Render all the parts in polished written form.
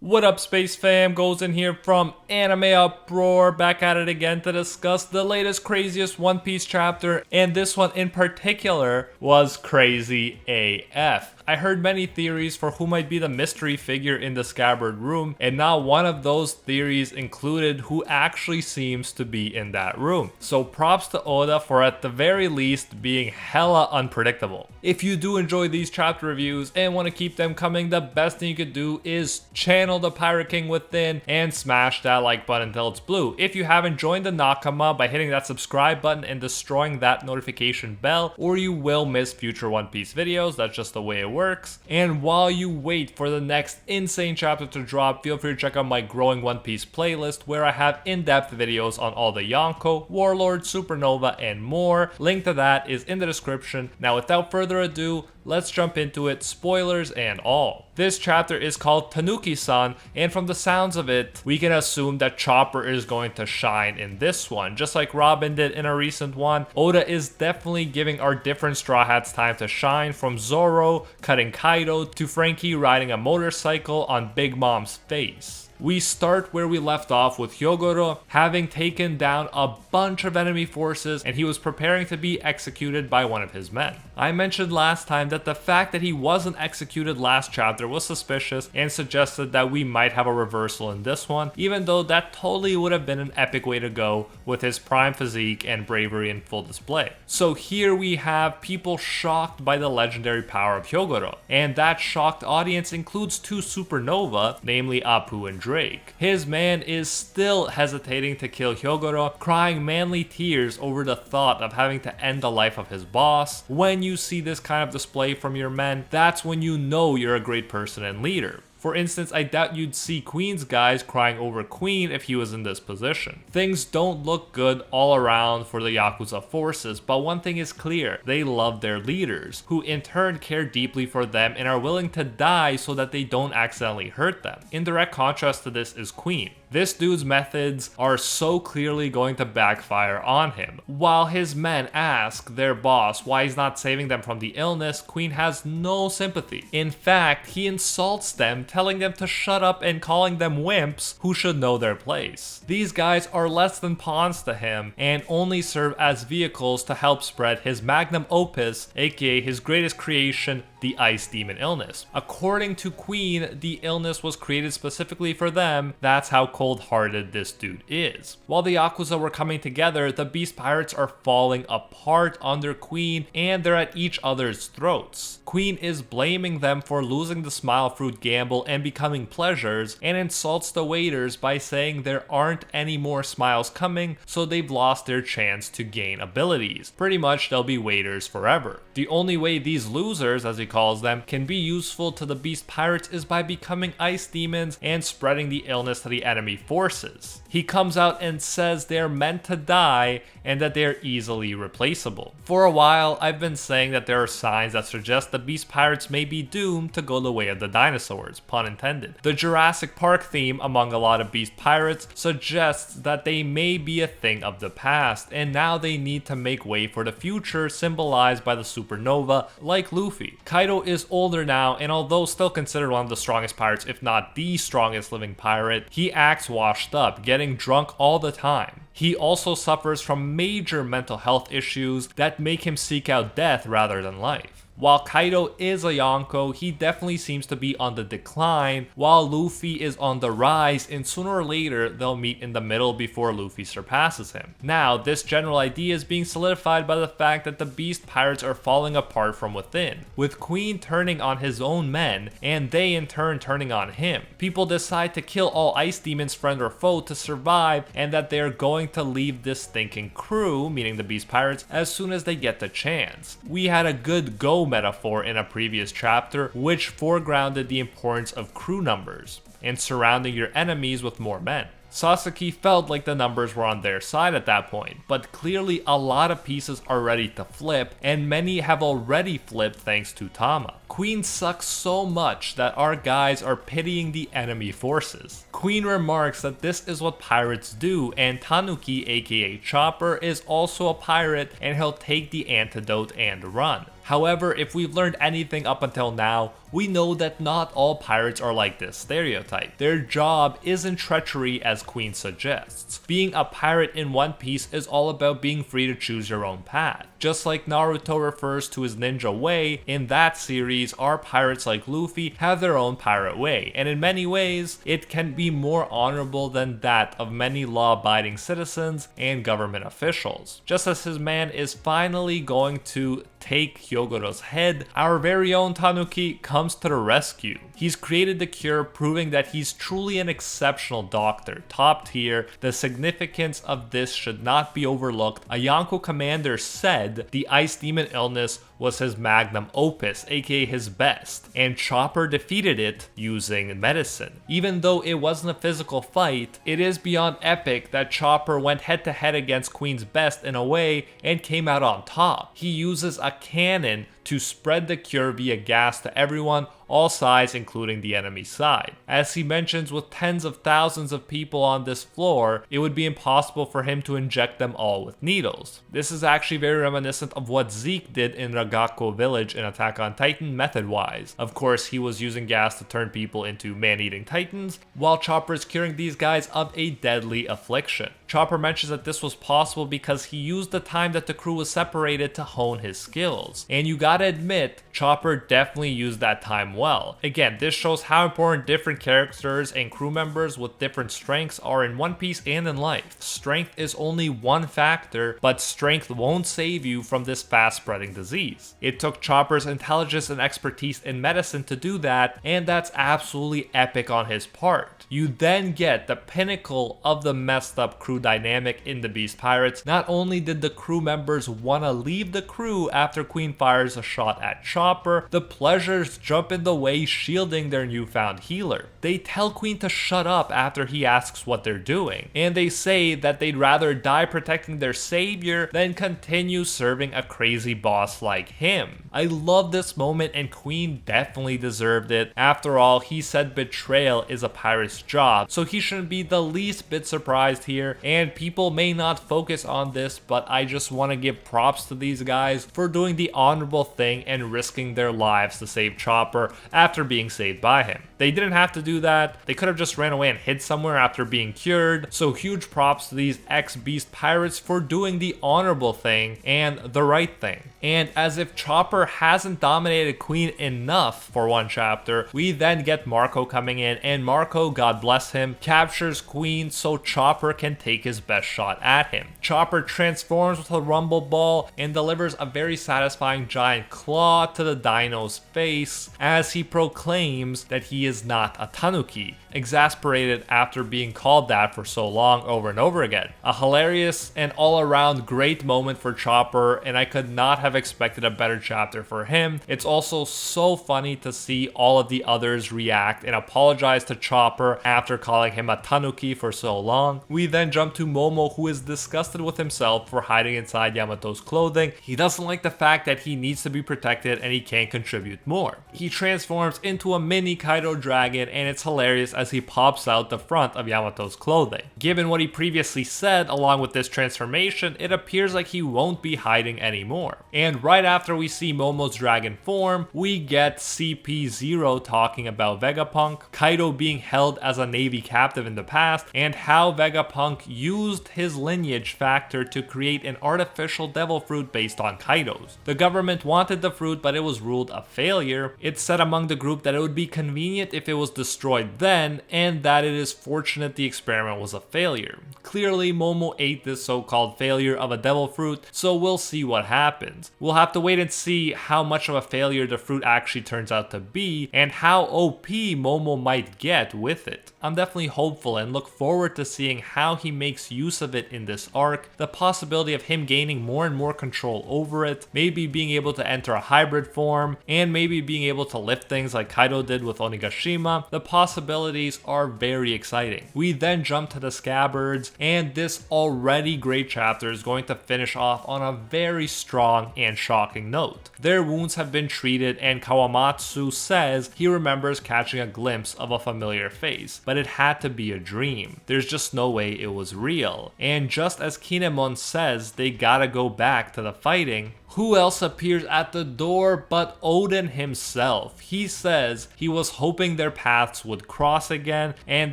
What up, Space Fam? Goes in here from AnimeUproar, back at it again to discuss the latest, craziest One Piece chapter, and this one in particular was crazy AF. I heard many theories for who might be the mystery figure in the Scabbard room, and now one of those theories included who actually seems to be in that room. So props to Oda for at the very least being hella unpredictable. If you do enjoy these chapter reviews and want to keep them coming, the best thing you could do is channel the Pirate King within and smash that like button until it's blue. If you haven't, joined the Nakama by hitting that subscribe button and destroying that notification bell, or you will miss future One Piece videos. That's just the way it works. And while you wait for the next insane chapter to drop, feel free to check out my growing One Piece playlist where I have in-depth videos on all the Yonko, Warlord, Supernova, and more. Link to that is in the description. Now without further ado, let's jump into it, spoilers and all. This chapter is called Tanuki-san, and from the sounds of it, we can assume that Chopper is going to shine in this one. Just like Robin did in a recent one, Oda is definitely giving our different Straw Hats time to shine, from Zoro cutting Kaido to Frankie riding a motorcycle on Big Mom's face. We start where we left off with Hyogoro having taken down a bunch of enemy forces, and he was preparing to be executed by one of his men. I mentioned last time that the fact that he wasn't executed last chapter was suspicious and suggested that we might have a reversal in this one, even though that totally would have been an epic way to go with his prime physique and bravery in full display. So here we have people shocked by the legendary power of Hyogoro, and that shocked audience includes two Supernova, namely Apu and Drake. His man is still hesitating to kill Hyogoro, crying manly tears over the thought of having to end the life of his boss. When you see this kind of display from your men, that's when you know you're a great person and leader. For instance, I doubt you'd see Queen's guys crying over Queen if he was in this position. Things don't look good all around for the Yakuza forces, but one thing is clear: they love their leaders, who in turn care deeply for them and are willing to die so that they don't accidentally hurt them. In direct contrast to this is Queen. This dude's methods are so clearly going to backfire on him. While his men ask their boss why he's not saving them from the illness, Queen has no sympathy. In fact, he insults them, telling them to shut up and calling them wimps who should know their place. These guys are less than pawns to him and only serve as vehicles to help spread his magnum opus, aka his greatest creation, the Ice Demon illness. According to Queen, the illness was created specifically for them. That's how cold-hearted this dude is. While the Yakuza were coming together, the Beast Pirates are falling apart under Queen, and they're at each other's throats. Queen is blaming them for losing the Smile Fruit gamble and becoming pleasures, and insults the waiters by saying there aren't any more smiles coming, so they've lost their chance to gain abilities. Pretty much they'll be waiters forever. The only way these losers, as he calls them, can be useful to the Beast Pirates is by becoming ice demons and spreading the illness to the enemy forces. He comes out and says they're meant to die and that they're easily replaceable. For a while, I've been saying that there are signs that suggest the Beast Pirates may be doomed to go the way of the dinosaurs, pun intended. The Jurassic Park theme among a lot of Beast Pirates suggests that they may be a thing of the past, and now they need to make way for the future, symbolized by the Supernova, like Luffy. Kaido is older now, and although still considered one of the strongest pirates, if not the strongest living pirate, he acts washed up, getting drunk all the time. He also suffers from major mental health issues that make him seek out death rather than life. While Kaido is a Yonko, he definitely seems to be on the decline, while Luffy is on the rise, and sooner or later they'll meet in the middle before Luffy surpasses him. Now, this general idea is being solidified by the fact that the Beast Pirates are falling apart from within, with Queen turning on his own men, and they in turn turning on him. People decide to kill all Ice Demons, friend or foe, to survive, and that they are going to leave this thinking crew, meaning the Beast Pirates, as soon as they get the chance. We had a good go metaphor in a previous chapter, which foregrounded the importance of crew numbers and surrounding your enemies with more men. Sasaki felt like the numbers were on their side at that point, but clearly a lot of pieces are ready to flip, and many have already flipped thanks to Tama. Queen sucks so much that our guys are pitying the enemy forces. Queen remarks that this is what pirates do, and Tanuki, aka Chopper, is also a pirate and he'll take the antidote and run. However, if we've learned anything up until now, we know that not all pirates are like this stereotype. Their job isn't treachery as Queen suggests. Being a pirate in One Piece is all about being free to choose your own path. Just like Naruto refers to his ninja way, in that series, our pirates like Luffy have their own pirate way, and in many ways, it can be more honorable than that of many law-abiding citizens and government officials. Just as his man is finally going to take Hyogoro's head, our very own Tanuki comes to the rescue. He's created the cure, proving that he's truly an exceptional doctor, top tier. The significance of this should not be overlooked. A Yonko commander said the ice demon illness was his magnum opus, aka his best, and Chopper defeated it using medicine. Even though it wasn't a physical fight, it is beyond epic that Chopper went head to head against Queen's best in a way and came out on top. He uses a cannon to spread the cure via gas to everyone, all sides including the enemy side. As he mentions, with tens of thousands of people on this floor, it would be impossible for him to inject them all with needles. This is actually very reminiscent of what Zeke did in Ragako Village in Attack on Titan method-wise. Of course, he was using gas to turn people into man-eating titans, while Chopper is curing these guys of a deadly affliction. Chopper mentions that this was possible because he used the time that the crew was separated to hone his skills. And you gotta admit, Chopper definitely used that time well. Again, this shows how important different characters and crew members with different strengths are in One Piece and in life. Strength is only one factor, but strength won't save you from this fast-spreading disease. It took Chopper's intelligence and expertise in medicine to do that, and that's absolutely epic on his part. You then get the pinnacle of the messed up crew dynamic in the Beast Pirates. Not only did the crew members want to leave the crew after Queen fires a shot at Chopper, the pleasures jump in the way, shielding their newfound healer. They tell Queen to shut up after he asks what they're doing, and they say that they'd rather die protecting their savior than continue serving a crazy boss like him. I love this moment, and Queen definitely deserved it. After all, he said betrayal is a pirate's job, so he shouldn't be the least bit surprised here, and people may not focus on this, but I just want to give props to these guys for doing the honorable thing and risking their lives to save Chopper after being saved by him. They didn't have to do that. They could have just ran away and hid somewhere after being cured, so huge props to these ex-Beast Pirates for doing the honorable thing and the right thing. And as if Chopper hasn't dominated Queen enough for one chapter, we then get Marco coming in, and Marco, God bless him, captures Queen so Chopper can take his best shot at him. Chopper transforms with a rumble ball and delivers a very satisfying giant claw to the dino's face as he proclaims that he is not a tanuki, exasperated after being called that for so long over and over again. A hilarious and all-around great moment for Chopper, and I could not have expected a better chapter for him. It's also so funny to see all of the others react and apologize to Chopper after calling him a tanuki for so long. We then jump to Momo, who is disgusted with himself for hiding inside Yamato's clothing. He doesn't like the fact that he needs to be protected and he can't contribute more. He transforms into a mini Kaido dragon, and it's hilarious as he pops out the front of Yamato's clothing. Given what he previously said along with this transformation, it appears like he won't be hiding anymore. And right after we see Momo's dragon form, we get CP0 talking about Vegapunk, Kaido being held as a Navy captive in the past, and how Vegapunk used his lineage factor to create an artificial devil fruit based on Kaido's. The government wanted the fruit, but it was ruled a failure. It's said among the group that it would be convenient if it was destroyed then, and that it is fortunate the experiment was a failure. Clearly, Momo ate this so-called failure of a devil fruit, so we'll see what happens. We'll have to wait and see how much of a failure the fruit actually turns out to be, and how OP Momo might get with it. I'm definitely hopeful and look forward to seeing how he makes use of it in this arc, the possibility of him gaining more and more control over it, maybe being able to enter a hybrid form, and maybe being able to lift things like Kaido did with Onigashima, the possibility possibilities are very exciting. We then jump to the Scabbards, and this already great chapter is going to finish off on a very strong and shocking note. Their wounds have been treated, and Kawamatsu says he remembers catching a glimpse of a familiar face, but it had to be a dream. There's just no way it was real. And just as Kinemon says they gotta go back to the fighting, who else appears at the door but Odin himself? He says he was hoping their paths would cross again and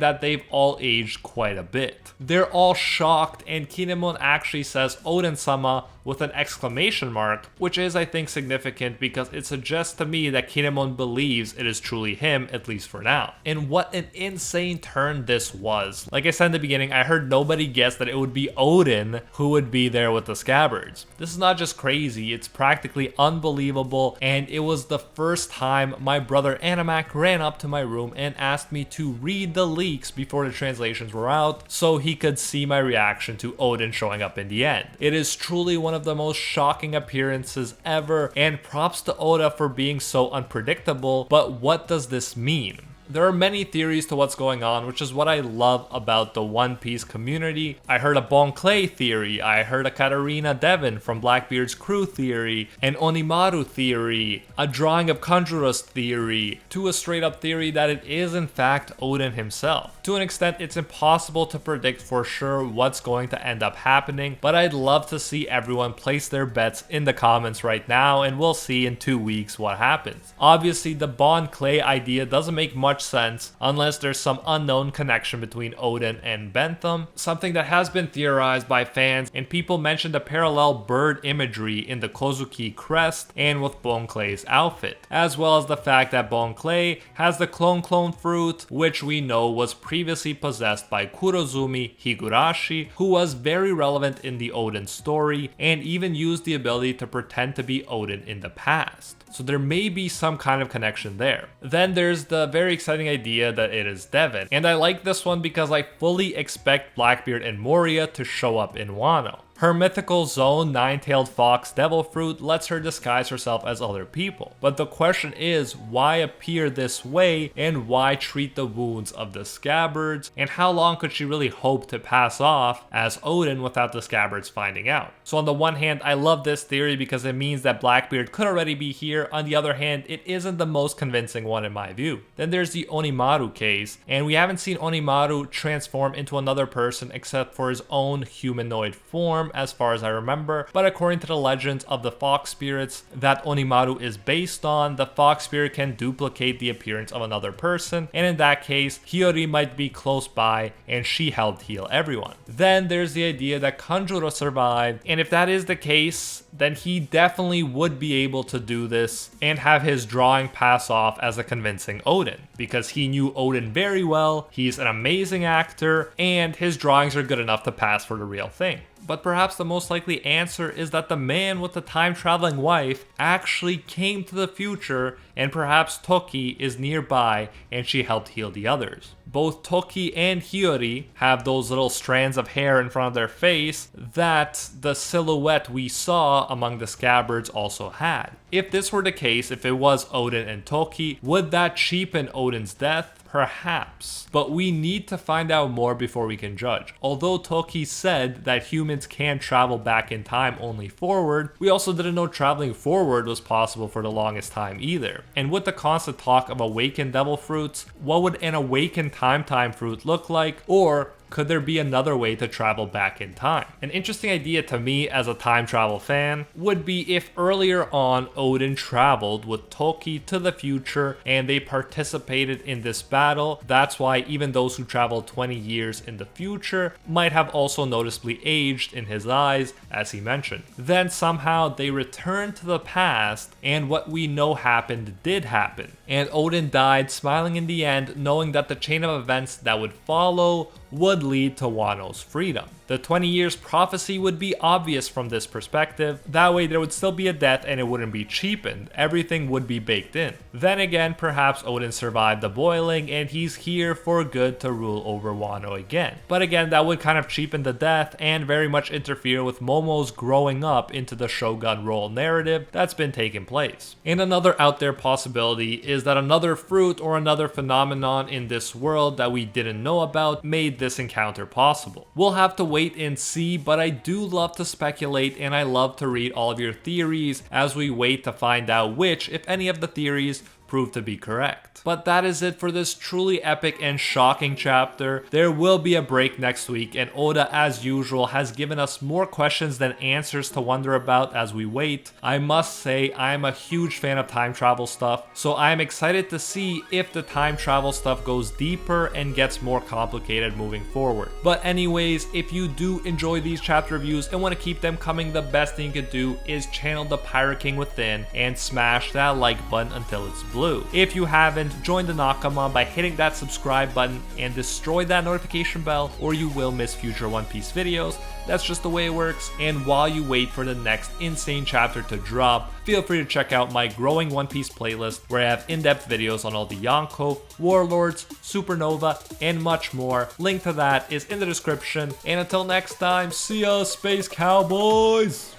that they've all aged quite a bit. They're all shocked, and Kinemon actually says Odin-sama with an exclamation mark, which is, I think, significant because it suggests to me that Kinemon believes it is truly him, at least for now. And what an insane turn this was. Like I said in the beginning, I heard nobody guess that it would be Odin who would be there with the Scabbards. This is not just crazy, it's practically unbelievable, and it was the first time my brother Animac ran up to my room and asked me to read the leaks before the translations were out so he could see my reaction to Odin showing up in the end. It is truly one of the most shocking appearances ever, and props to Oda for being so unpredictable. But what does this mean? There are many theories to what's going on, which is what I love about the One Piece community. I heard a Bon Clay theory, I heard a Katarina Devon from Blackbeard's crew theory, an Onimaru theory, a drawing of Kanjuras theory, to a straight up theory that it is in fact Odin himself. To an extent, it's impossible to predict for sure what's going to end up happening, but I'd love to see everyone place their bets in the comments right now, and we'll see in 2 weeks what happens. Obviously, the Bon Clay idea doesn't make much sense unless there's some unknown connection between Odin and Bentham, something that has been theorized by fans, and people mentioned the parallel bird imagery in the Kozuki crest and with Bon Clay's outfit, as well as the fact that Bon Clay has the clone fruit, which we know was previously possessed by Kurozumi Higurashi, who was very relevant in the Odin story and even used the ability to pretend to be Odin in the past. So there may be some kind of connection there. Then there's the very exciting idea that it is Devon, and I like this one because I fully expect Blackbeard and Moria to show up in Wano. Her mythical zone, nine-tailed fox devil fruit lets her disguise herself as other people. But the question is, why appear this way and why treat the wounds of the Scabbards? And how long could she really hope to pass off as Odin without the Scabbards finding out? So on the one hand, I love this theory because it means that Blackbeard could already be here. On the other hand, it isn't the most convincing one in my view. Then there's the Onimaru case, and we haven't seen Onimaru transform into another person except for his own humanoid form, as far as I remember, but according to the legends of the fox spirits that Onimaru is based on, the fox spirit can duplicate the appearance of another person, and in that case, Hiyori might be close by and she helped heal everyone. Then there's the idea that Kanjuro survived, and if that is the case, then he definitely would be able to do this and have his drawing pass off as a convincing Odin, because he knew Odin very well, he's an amazing actor, and his drawings are good enough to pass for the real thing. But perhaps the most likely answer is that the man with the time-traveling wife actually came to the future, and perhaps Toki is nearby and she helped heal the others. Both Toki and Hiyori have those little strands of hair in front of their face that the silhouette we saw among the Scabbards also had. If this were the case, if it was Odin and Toki, would that cheapen Odin's death? Perhaps, but we need to find out more before we can judge. Although Toki said that humans can travel back in time only forward, we also didn't know traveling forward was possible for the longest time either. And with the constant talk of awakened devil fruits, what would an awakened time fruit look like? Or could there be another way to travel back in time? An interesting idea to me as a time travel fan would be if earlier on Odin traveled with Toki to the future and they participated in this battle. That's why even those who traveled 20 years in the future might have also noticeably aged in his eyes, as he mentioned. Then somehow they returned to the past and what we know happened did happen. And Odin died smiling in the end, knowing that the chain of events that would follow would lead to Wano's freedom. The 20 years prophecy would be obvious from this perspective. That way there would still be a death and it wouldn't be cheapened. Everything would be baked in. Then again, perhaps Odin survived the boiling and he's here for good to rule over Wano again. But again, that would kind of cheapen the death and very much interfere with Momo's growing up into the Shogun role narrative that's been taking place. And another out there possibility is that another fruit or another phenomenon in this world that we didn't know about made this encounter possible. We'll have to wait and see, but I do love to speculate and I love to read all of your theories as we wait to find out which, if any of the theories, prove to be correct. But that is it for this truly epic and shocking chapter. There will be a break next week, and Oda, as usual, has given us more questions than answers to wonder about as we wait. I must say, I am a huge fan of time travel stuff, so I am excited to see if the time travel stuff goes deeper and gets more complicated moving forward. But anyways, if you do enjoy these chapter reviews and want to keep them coming, the best thing you could do is channel the Pirate King within and smash that like button until it's blue. If you haven't, join the Nakama by hitting that subscribe button and destroy that notification bell, or you will miss future One Piece videos. That's just the way it works. And while you wait for the next insane chapter to drop, feel free to check out my growing One Piece playlist where I have in-depth videos on all the Yonko, Warlords, Supernova, and much more. Link to that is in the description. And until next time, see ya, Space Cowboys!